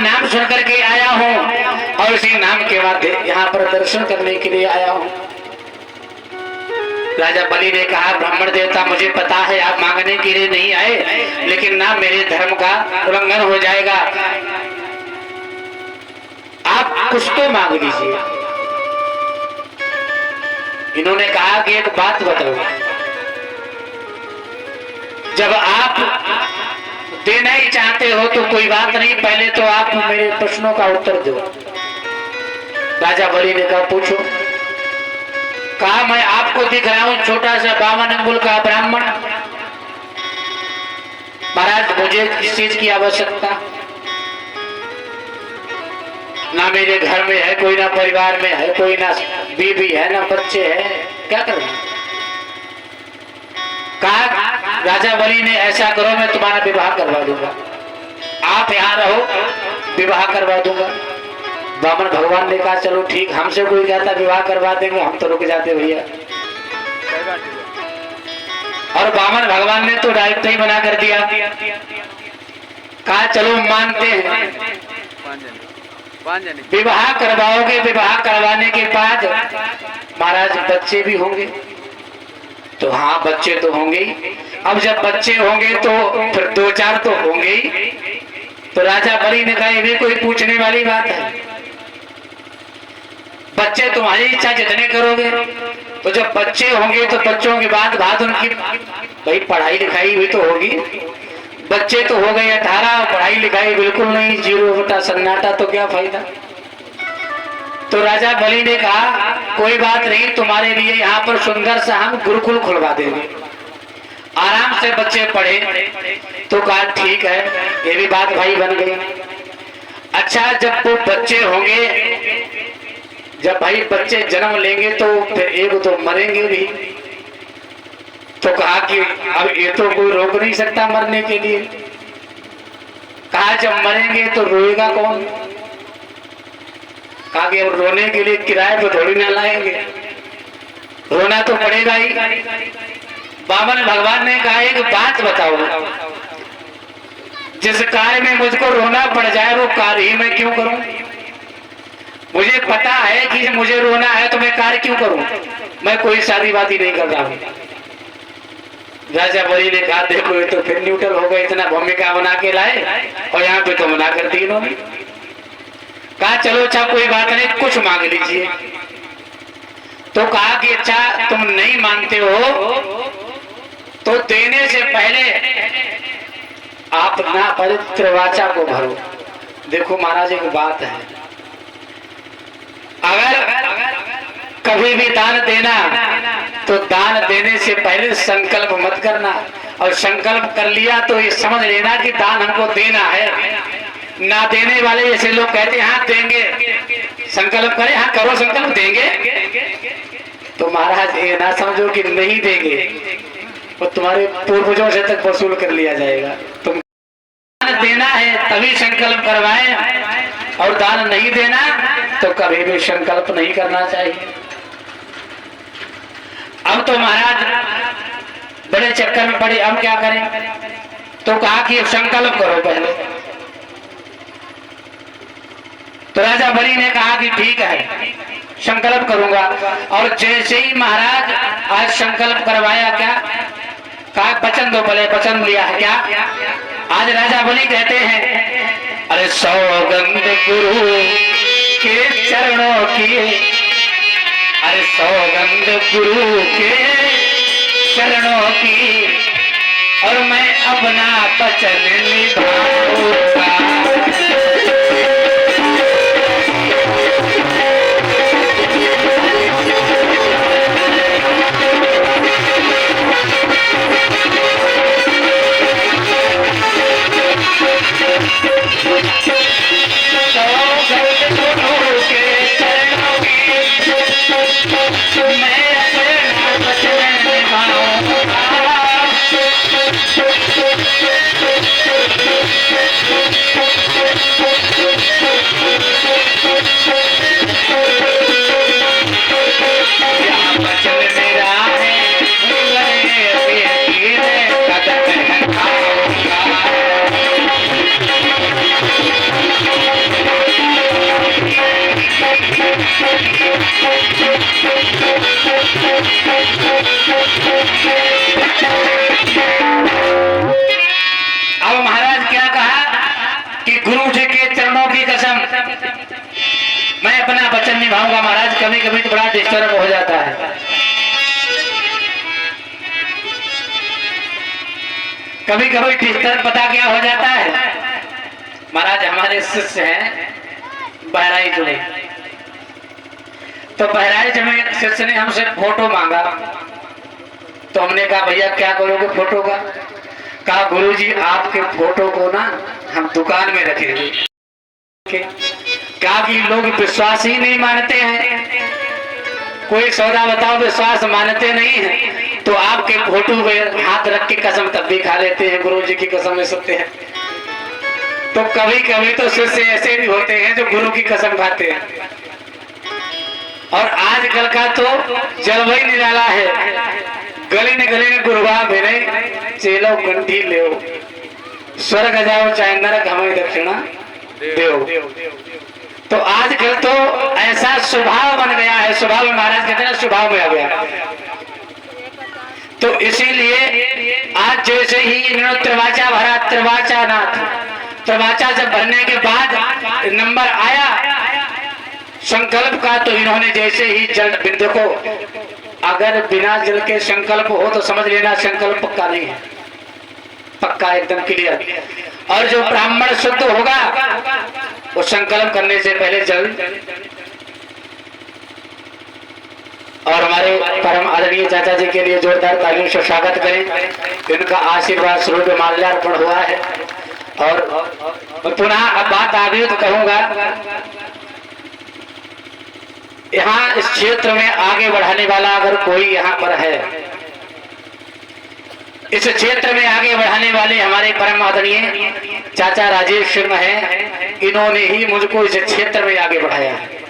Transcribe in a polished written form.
नाम सुन करके आया हूँ और इसी नाम के बाद यहाँ पर दर्शन करने के लिए आया हूँ। राजा बलि ने कहा, ब्राह्मण देवता मुझे पता है आप मांगने के लिए नहीं आए, लेकिन ना मेरे धर्म का उल्लंघन हो जाएगा, आप कुछ तो मांग लीजिए। इन्होंने कहा कि एक बात बताओ, जब आप देना ही चाहते हो तो कोई बात नहीं, पहले तो आप मेरे प्रश्नों का उत्तर दो। राजा बलि ने कहा, पूछो। कहा, मैं आपको दिख रहा हूं छोटा सा 52 अंगुल का ब्राह्मण। महाराज मुझे किस चीज की आवश्यकता, ना मेरे घर में है कोई, ना परिवार में है कोई, ना बीवी है ना बच्चे हैं, क्या करूं। कहा, राजा बलि ने ऐसा करो मैं तुम्हारा विवाह करवा दूंगा, आप यहाँ रहो विवाह करवा दूंगा। ब्राह्मण भगवान ने कहा, चलो ठीक, हमसे कोई कहता विवाह करवा देंगे हम तो रुक जाते भैया। और ब्राह्मण भगवान ने तो डायरेक्ट ही मना कर दिया। कहा, चलो मानते हैं, विवाह करवाओगे, विवाह करवाने के बाद महाराज बच्चे भी होंगे। तो हाँ बच्चे तो होंगे ही। अब जब बच्चे होंगे तो फिर 2-4 तो होंगे ही। तो राजा बलि ने कहा, ये भी कोई पूछने वाली बात है, बच्चे तुम्हारी इच्छा जितने करोगे। तो जब बच्चे होंगे तो बच्चों के बाद उनकी भाई पढ़ाई लिखाई भी तो होगी। बच्चे तो हो गए 18, पढ़ाई लिखाई बिल्कुल नहीं, 0 बटा सन्नाटा, तो क्या फायदा। तो राजा बलि ने कहा, कोई बात नहीं, तुम्हारे लिए यहाँ पर सुंदर सा हम गुरुकुल खुलवा देंगे, आराम से बच्चे पढ़े। तो कहा ठीक है, ये भी बात भाई बन गई। अच्छा जब वो बच्चे होंगे, जब भाई बच्चे जन्म लेंगे तो फिर एक तो मरेंगे भी। तो कहा कि अब ये तो कोई रोक नहीं सकता मरने के लिए। कहा जब मरेंगे तो रोएगा कौन। कहा कि अब रोने के लिए किराए पे थोड़ी ना लाएंगे, रोना तो पड़ेगा ही। बामन भगवान ने कहा, एक बात बताओ, जिस कार्य में मुझको रोना पड़ जाए वो कार्य ही मैं क्यों करूं। मुझे पता है कि मुझे रोना है तो मैं कार्य क्यों करूं, मैं कोई शादी वादी नहीं कर रहा हूं। राजा बलि ने कहा, देखो ये तो फिर न्यूट्रल हो गए, इतना भूमिका बना के लाए और यहाँ पे तो मना कर दी इन्होंने। कहा चलो अच्छा कोई बात नहीं, कुछ मांग लीजिए। तो कहा कि अच्छा तुम नहीं मानते हो तो देने से पहले आप ना पवित्र वाचा को भरो। देखो महाराज एक बात है, अगर कभी भी दान देना तो दान देने से पहले संकल्प मत करना, और संकल्प कर लिया तो ये समझ लेना कि दान हमको देना है। ना देने वाले जैसे लोग कहते हैं हाँ देंगे, संकल्प करें, हाँ करो संकल्प देंगे, तो महाराज ये ना समझो कि नहीं देंगे, वो तुम्हारे पूर्वजों से तक वसूल कर लिया जाएगा। तुम दान देना है तभी संकल्प करवाएं, और दान नहीं देना तो कभी भी संकल्प नहीं करना चाहिए। अब तो महाराज बड़े चक्कर में पड़े, अब क्या करें। तो कहा कि संकल्प करो पहले। तो राजा बलि ने कहा कि ठीक है संकल्प करूंगा। और जैसे ही महाराज आज संकल्प करवाया, क्या कहा, वचन दो। भले वचन लिया है क्या। आज राजा बलि कहते हैं, अरे सौगंध गुरु के चरणों की, अरे सौगंध गुरु के चरणों की, और मैं अपना वचन निभाऊंगा। अब महाराज क्या कहा कि गुरु जी के चरणों की कसम मैं अपना वचन निभाऊंगा। महाराज कभी कभी तो बड़ा डिस्टर्ब हो जाता है, कभी कभी डिस्टर्ब पता क्या हो जाता है। महाराज हमारे शिष्य हैं बहराइच में, तो बहराइच में एक शिष्य ने हमसे फोटो मांगा, तो हमने कहा भैया क्या करोगे फोटो का? कहा गुरुजी आपके फोटो को ना हम दुकान में रखेंगे। क्या कि लोग विश्वास ही नहीं मानते हैं, कोई सौदा बताओ विश्वास मानते नहीं है, तो आपके फोटो पे हाथ रख के कसम तब भी खा लेते हैं, गुरुजी की कसम ले सकते हैं। तो कभी कभी तो शिष्य ऐसे भी होते हैं जो गुरु की कसम खाते हैं। और आजकल का तो जलवा ही निराला है, गली ने गुरुवा भेने चेलो कंठी ले स्वर्ग जाओ चाहे नरक हमें दक्षिणा देव। तो आजकल तो ऐसा स्वभाव बन गया है, स्वभाव में महाराज कहते हैं स्वभाव में आ गया। तो इसीलिए आज जैसे ही इन्होंने त्रिवाचा भरा, त्रिवाचा नाथ, त्रिवाचा जब भरने के बाद नंबर आया संकल्प का, तो इन्होंने जैसे ही जल बिंदु को, अगर बिना जल के संकल्प हो तो समझ लेना संकल्प पक्का नहीं है, पक्का एकदम क्लियर। और जो ब्राह्मण शुद्ध होगा वो संकल्प करने से पहले जल। और हमारे परम आदरणीय चाचा जी के लिए जोरदार तालियों से स्वागत करें, इनका आशीर्वाद स्वरूप माल्यार्पण हुआ है। और पुनः अब बात आ गई तो कहूंगा, यहाँ इस क्षेत्र में आगे बढ़ाने वाला अगर कोई यहाँ पर है, इस क्षेत्र में आगे बढ़ाने वाले हमारे परम आदरणीय चाचा राजेश सिंह हैं, इन्होंने ही मुझको इस क्षेत्र में आगे बढ़ाया है।